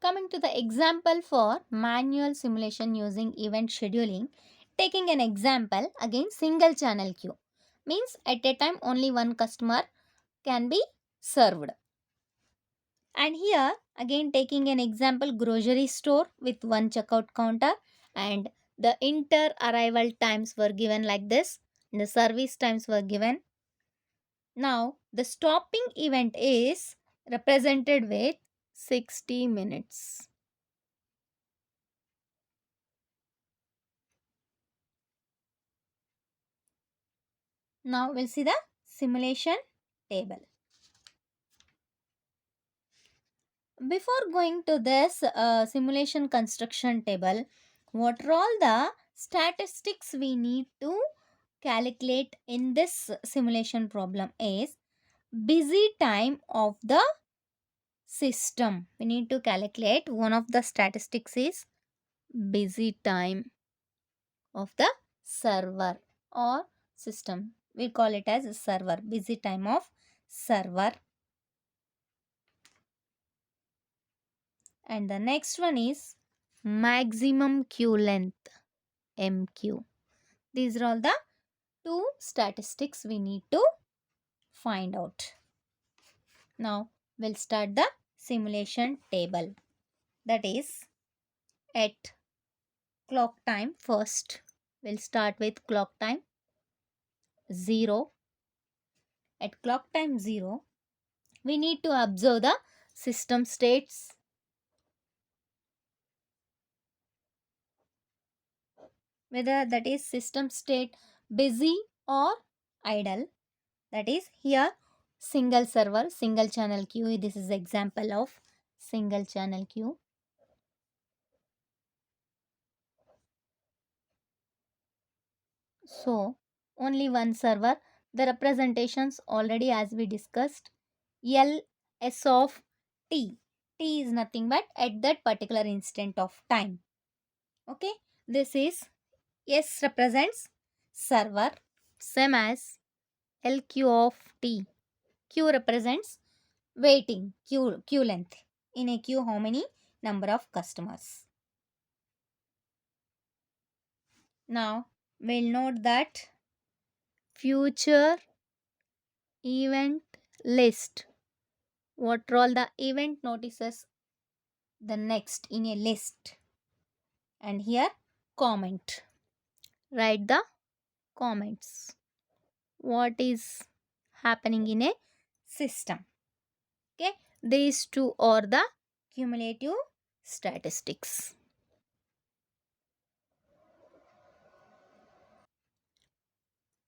Coming to the example for manual simulation using event scheduling, taking an example again single channel queue means at a time only one customer can be served. And here again taking an example grocery store with one checkout counter and the inter arrival times were given like this. The service times were given. Now the stopping event is represented with 60 minutes. Now we'll see the simulation table. Before going to this simulation construction table, what are all the statistics we need to calculate in this simulation problem is busy time of the system. We need to calculate one of the statistics is busy time of the server or system. We call it as server, busy time of server. And the next one is maximum queue length, MQ. These are all the two statistics we need to find out. Now we'll start the simulation table. That is at clock time first. We'll start with clock time 0. At clock time 0, we need to observe the system states. Whether that is system state busy or idle. That is here single server, single channel queue. This is example of single channel queue. So only one server. The representations already as we discussed. L S of T. T is nothing but at that particular instant of time. Okay. This is S represents server. Same as LQ of T. Q represents waiting, queue length. In a queue, how many number of customers? Now we'll note that future event list. What are all the event notices the next in a list? And here comment. Write the comments. What is happening in a system? Okay, these two are the cumulative statistics.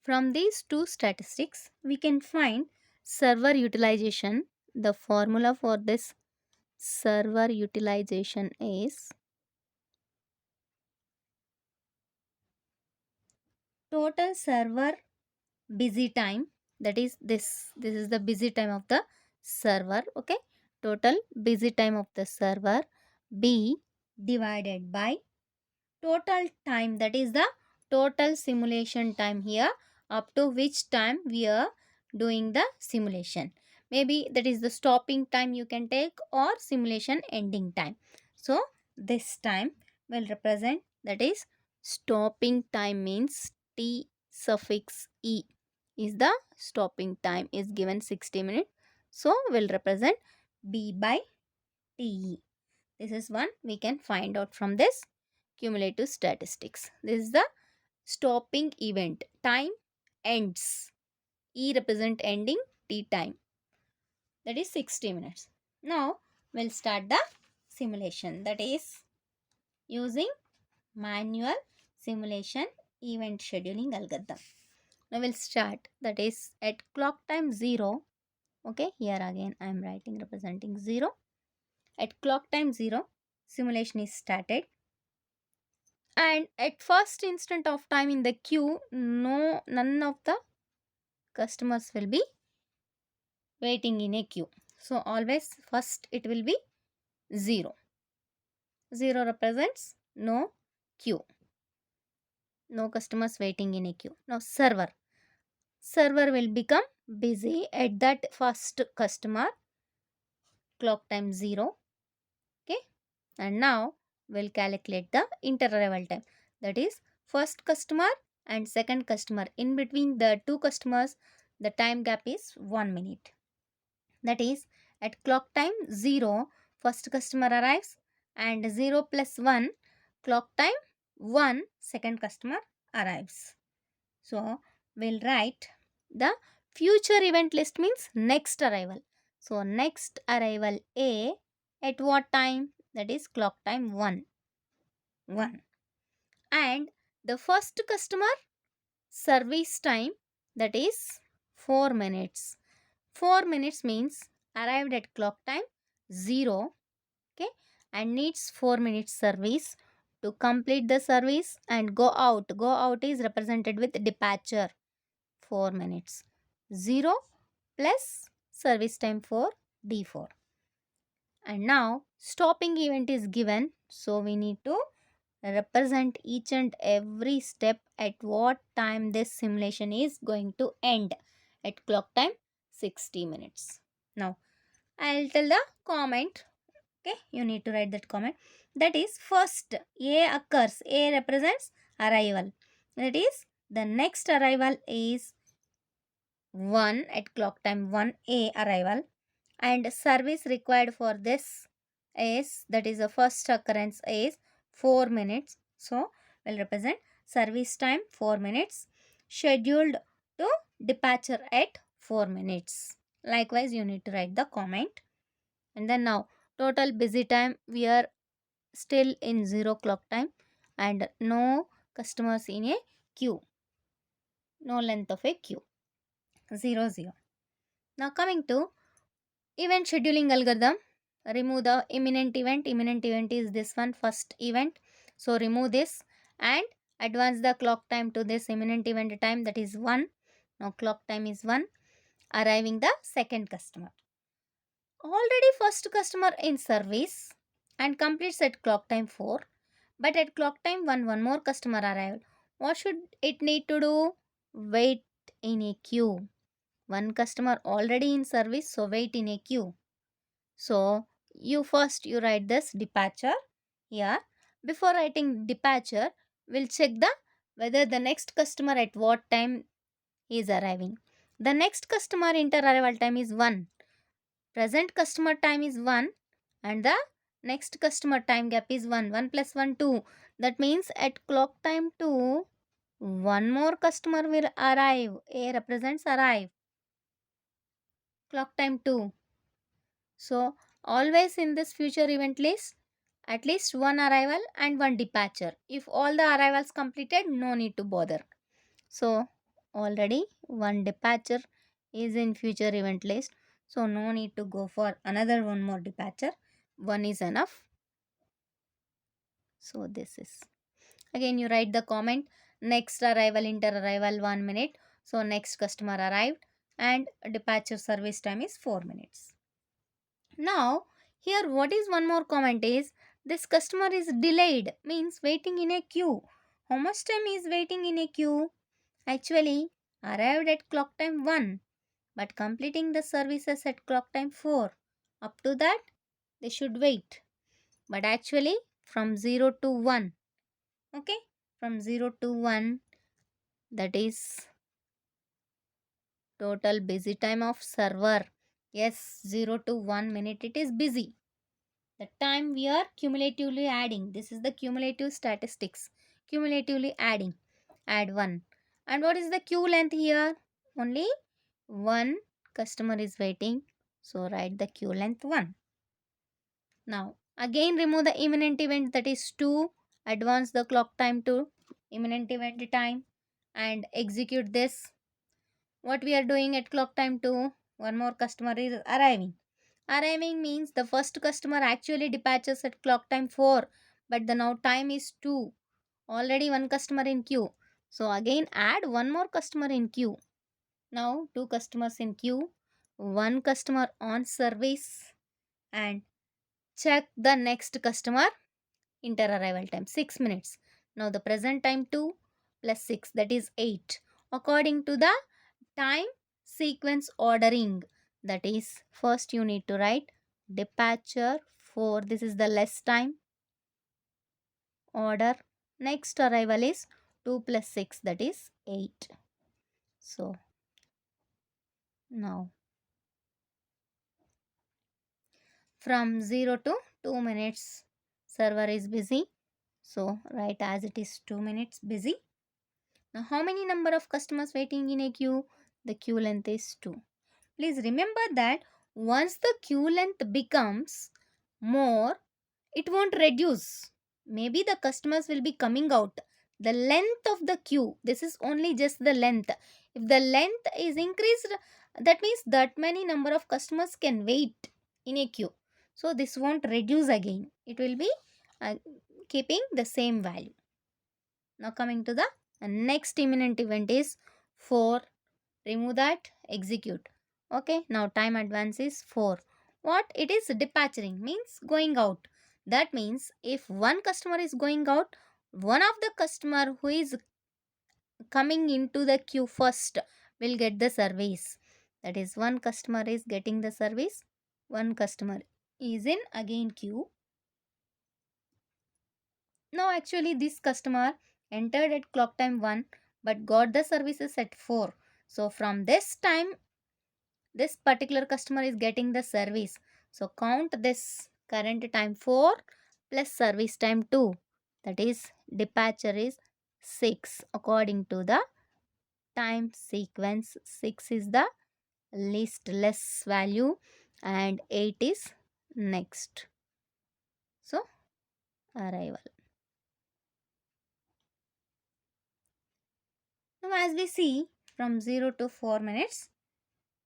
From these two statistics, we can find server utilization. The formula for this server utilization is total server busy time. That is this is the busy time of the server. Okay, total busy time of the server B divided by total time, that is the total simulation time here up to which time we are doing the simulation. Maybe that is the stopping time you can take or simulation ending time. So this time will represent, that is stopping time means T suffix E is the stopping time is given 60 minutes. So will represent B by TE. This is one we can find out from this cumulative statistics. This is the stopping event. Time ends. E represent ending, T time. That is 60 minutes. Now we'll start the simulation. That is using manual simulation event scheduling algorithm. Now we'll start. That is at clock time 0. Okay, here again I am writing representing 0. At clock time 0, simulation is started. And at first instant of time in the queue, none of the customers will be waiting in a queue. So always first it will be 0. 0 represents no queue, no customers waiting in a queue. Now server will become busy at that first customer clock time 0. Okay, And now we'll calculate the inter-arrival time. That is first customer and second customer. In between the two customers, the time gap is 1 minute. That is at clock time 0, first customer arrives, and 0 plus 1, clock time 1, second customer arrives. So we'll write the future event list means next arrival. So next arrival A at what time? That is clock time 1. 1. And the first customer service time, that is 4 minutes. 4 minutes means arrived at clock time 0, okay, and needs 4 minutes service to complete the service and go out. Go out is represented with departure, 4 minutes. 0 plus service time for D4. And now stopping event is given, so we need to represent each and every step at what time this simulation is going to end at clock time 60 minutes. Now I'll tell the comment. Okay, you need to write that comment. That is first A occurs. A represents arrival. That is the next arrival is 1 at clock time 1 A arrival, and service required for this is, that is the first occurrence is 4 minutes. So will represent service time 4 minutes, scheduled to departure at 4 minutes. Likewise you need to write the comment. And then now total busy time, we are still in 0 clock time and no customers in a queue, no length of a queue, 0 0. Now coming to event scheduling algorithm, remove the imminent event. Imminent event is this one, first event. So remove this and advance the clock time to this imminent event time, that is 1. Now clock time is 1. Arriving the second customer. Already first customer in service and completes at clock time 4. But at clock time 1, one more customer arrived. What should it need to do? Wait in a queue. One customer already in service, so wait in a queue. So you write this departure here. Before writing departure, we'll check the whether the next customer at what time is arriving. The next customer inter-arrival time is 1. Present customer time is 1 and the next customer time gap is 1. 1 plus 1 2. That means at clock time 2, one more customer will arrive. A represents arrive. Clock time 2. So always in this future event list, at least one arrival and one departure. If all the arrivals completed, no need to bother. So already one departure is in future event list. So no need to go for another one more departure. One is enough. So this is. Again you write the comment. Next arrival, inter arrival 1 minute. So next customer arrived and departure service time is 4 minutes. Now here what is one more comment is, this customer is delayed means waiting in a queue. How much time is waiting in a queue? Actually arrived at clock time 1 but completing the services at clock time 4. Up to that they should wait. But actually from 0 to 1. Okay, from 0 to 1, that is total busy time of server. Yes, 0 to 1 minute it is busy. The time we are cumulatively adding. This is the cumulative statistics. Cumulatively adding. Add 1. And what is the queue length here? Only one customer is waiting. So write the queue length 1. Now again remove the imminent event, that is 2. Advance the clock time to imminent event time and execute this. What we are doing at clock time 2, one more customer is arriving. Arriving means the first customer actually departures at clock time 4, but the now time is 2. Already one customer in queue. So again add one more customer in queue. Now two customers in queue, one customer on service, and check the next customer inter arrival time 6 minutes. Now the present time 2 plus 6, that is 8. According to the time sequence ordering, that is first you need to write departure 4, this is the less time, order. Next arrival is 2 plus 6, that is 8. So now from 0 to 2 minutes server is busy. So write as it is 2 minutes busy. Now how many number of customers waiting in a queue? The queue length is 2. Please remember that once the queue length becomes more, it won't reduce. Maybe the customers will be coming out. The length of the queue, this is only just the length. If the length is increased, that means that many number of customers can wait in a queue. So this won't reduce again. It will be uh, keeping the same value. Now coming to the next imminent event is 4. Remove that, execute. Okay, now time advance is 4. What it is? Departuring means going out. That means if one customer is going out, one of the customer who is coming into the queue first will get the service. That is, one customer is getting the service, one customer is in again queue. Now actually this customer entered at clock time 1 but got the services at 4. So from this time this particular customer is getting the service. So count this current time 4 plus service time 2. That is departure is 6 according to the time sequence. 6 is the least less value and 8 is next. So arrival. Now as we see from 0 to 4 minutes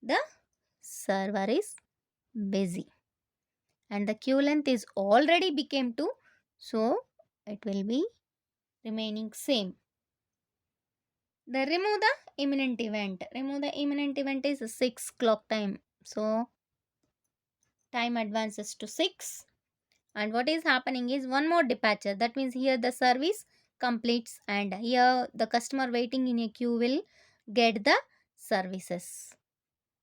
the server is busy and the queue length is already became 2, so it will be remaining same. The remove the imminent event. Remove the imminent event is 6 clock time. So time advances to 6 and what is happening is one more departure. That means here the service completes and here the customer waiting in a queue will get the services.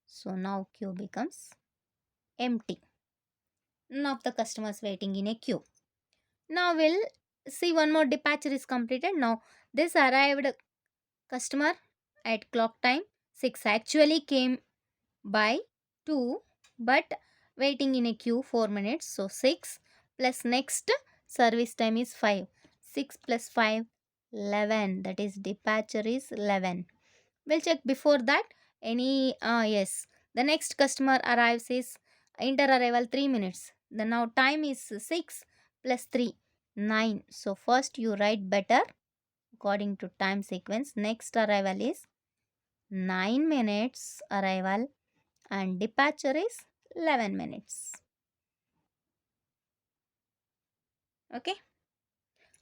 So now queue becomes empty. None of the customers waiting in a queue. Now we'll see one more departure is completed. Now this arrived customer at clock time 6 actually came by 2 but waiting in a queue 4 minutes. So 6 plus next service time is 5. 6 plus 5, 11. That is departure is 11. We'll check before that any yes. The next customer arrives is inter arrival 3 minutes. The now time is 6 plus 3, 9. So first you write better according to time sequence. Next arrival is 9 minutes arrival and departure is 11 minutes. Okay.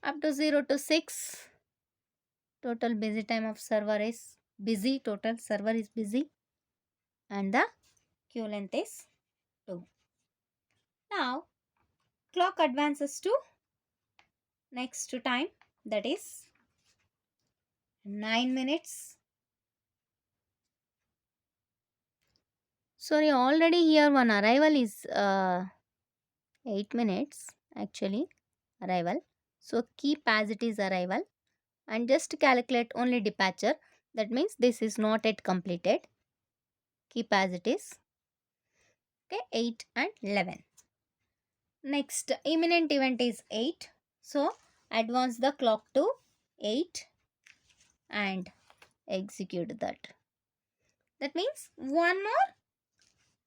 Up to 0 to 6 total busy time of server is busy. Total server is busy and the queue length is 2. Now clock advances to next to time, that is 9 minutes. Sorry, already here one arrival is 8 minutes actually arrival. So keep as it is arrival and just calculate only departure. That means this is not yet completed. Keep as it is. Okay, 8 and 11. Next imminent event is 8. So advance the clock to 8 and execute that. That means one more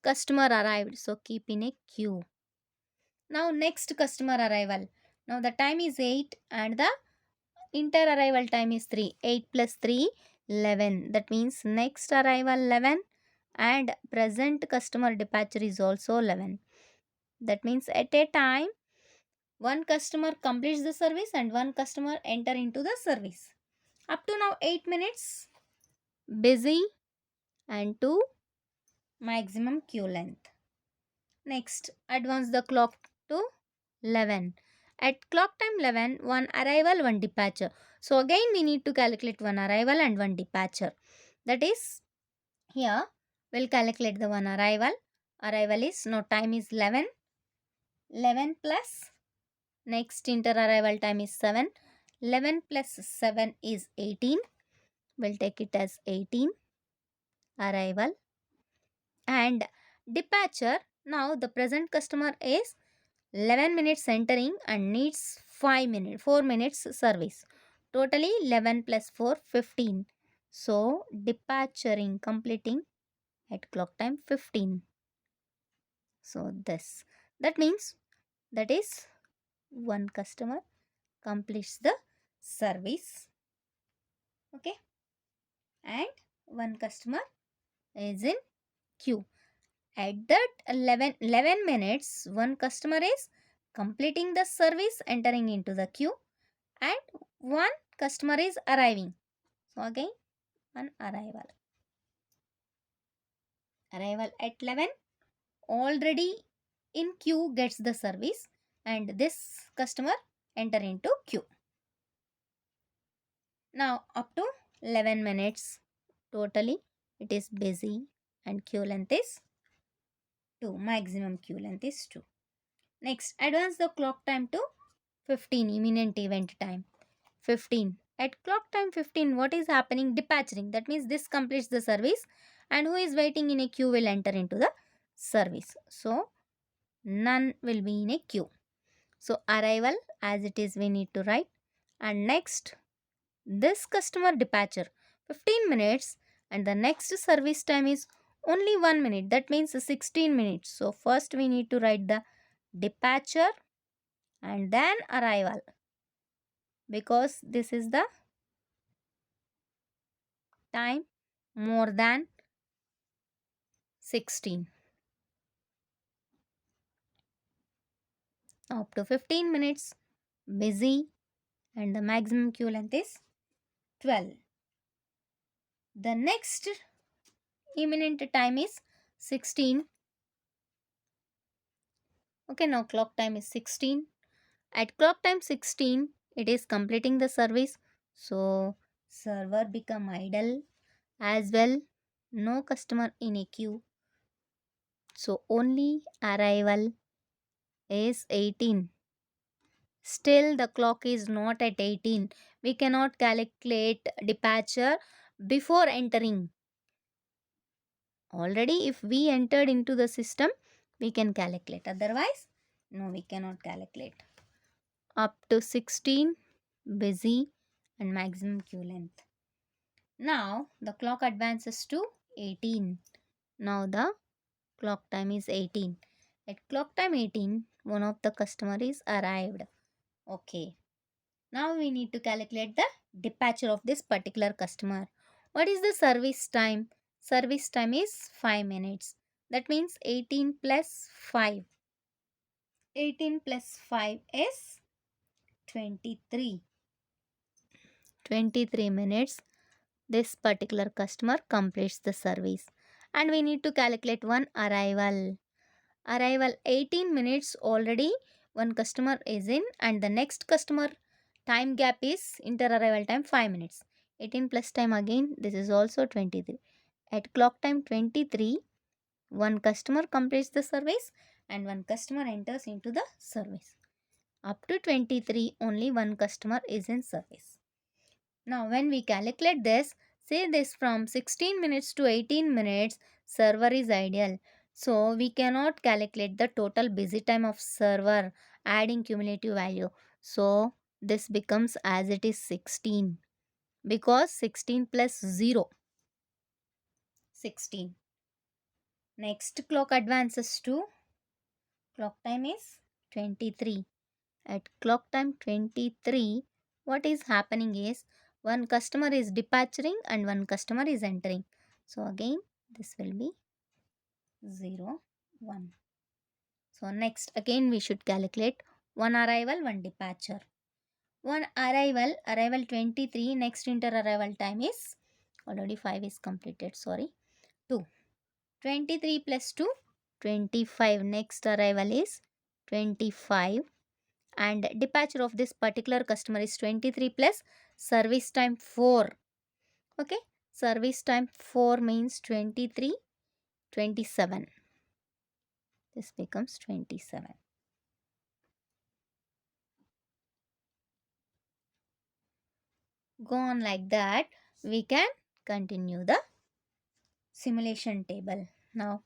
customer arrived. So keep in a queue. Now next customer arrival. Now the time is 8 and the inter arrival time is 3. 8 plus 3, 11. That means next arrival 11 and present customer departure is also 11. That means at a time one customer completes the service and one customer enter into the service. Up to now 8 minutes busy and 2 maximum queue length. Next advance the clock to 11. At clock time 11, one arrival, one departure. So again we need to calculate one arrival and one departure. That is here we'll calculate the one arrival. Arrival is now time is 11. 11 plus Next inter arrival time is 7. 11 plus 7 is 18. We'll take it as 18 arrival. And departure, now the present customer is 11 minutes entering and needs 4 minutes service. Totally 11 plus 4, 15. So departuring, completing at clock time 15. So this, that means that is one customer completes the service. Okay, and one customer is in queue. At that 11 minutes, one customer is completing the service, entering into the queue, and one customer is arriving. So again, one arrival. Arrival at 11, already in queue gets the service, and this customer enter into queue. Now up to 11 minutes totally it is busy, and queue length is 2. Maximum queue length is 2. Next, advance the clock time to 15, imminent event time 15. At clock time 15, what is happening? Departuring. That means this completes the service, and who is waiting in a queue will enter into the service. So none will be in a queue. So arrival as it is we need to write. And next, this customer departure 15 minutes, and the next service time is only 1 minute. That means 16 minutes. So first we need to write the departure and then arrival, because this is the time more than 16. Up to 15 minutes busy, and the maximum queue length is 12. The next imminent time is 16. Okay, now clock time is 16. At clock time 16, it is completing the service. So server become idle as well. No customer in a queue. So only arrival is 18. Still the clock is not at 18. We cannot calculate departure before entering. Already if we entered into the system, we can calculate. Otherwise, no, we cannot calculate. Up to 16, busy, and maximum queue length. Now the clock advances to 18. Now the clock time is 18. At clock time 18, one of the customer is arrived. Okay. Now we need to calculate the departure of this particular customer. What is the service time? Service time is 5 minutes. That means 18 plus 5. 18 plus 5 is 23. 23 minutes. This particular customer completes the service. And we need to calculate one arrival. Arrival 18 minutes already one customer is in, and the next customer time gap is inter arrival time 5 minutes. 18 plus time again, this is also 23. At clock time 23, one customer completes the service and one customer enters into the service. Up to 23, only one customer is in service. Now when we calculate this, say this from 16 minutes to 18 minutes, server is ideal. So we cannot calculate the total busy time of server adding cumulative value. So this becomes as it is 16, because 16 plus 0, 16. Next clock advances to clock time is 23. At clock time 23, what is happening is one customer is departing and one customer is entering. So again this will be 0, 1. So next again we should calculate one arrival, one departure. One arrival, arrival 23, next inter arrival time is already 5 is completed, sorry, 2. 23 plus 2, 25. Next arrival is 25, and departure of this particular customer is 23 plus service time 4. Okay, service time 4 means 23, 27. This becomes 27. go on like that. We can continue the simulation table. Now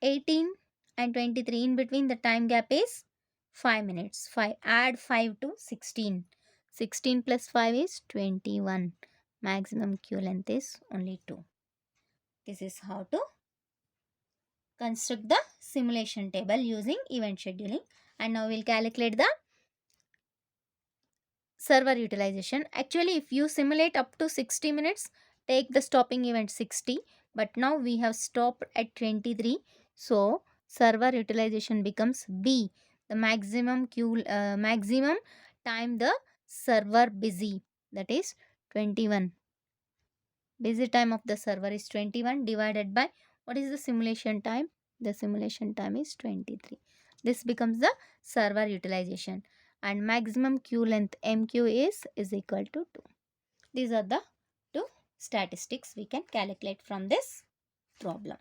18 and 23, in between the time gap is 5 minutes. 5, add 5 to 16. 16 plus 5 is 21. Maximum queue length is only 2. This is how to construct the simulation table using event scheduling. And now we'll calculate the server utilization. Actually, if you simulate up to 60 minutes, take the stopping event 60. But now we have stopped at 23. So server utilization becomes B, the maximum time the server busy, that is 21. Busy time of the server is 21 divided by what is the simulation time? The simulation time is 23. This becomes the server utilization, and maximum queue length MQ is equal to 2. These are the two statistics we can calculate from this problem.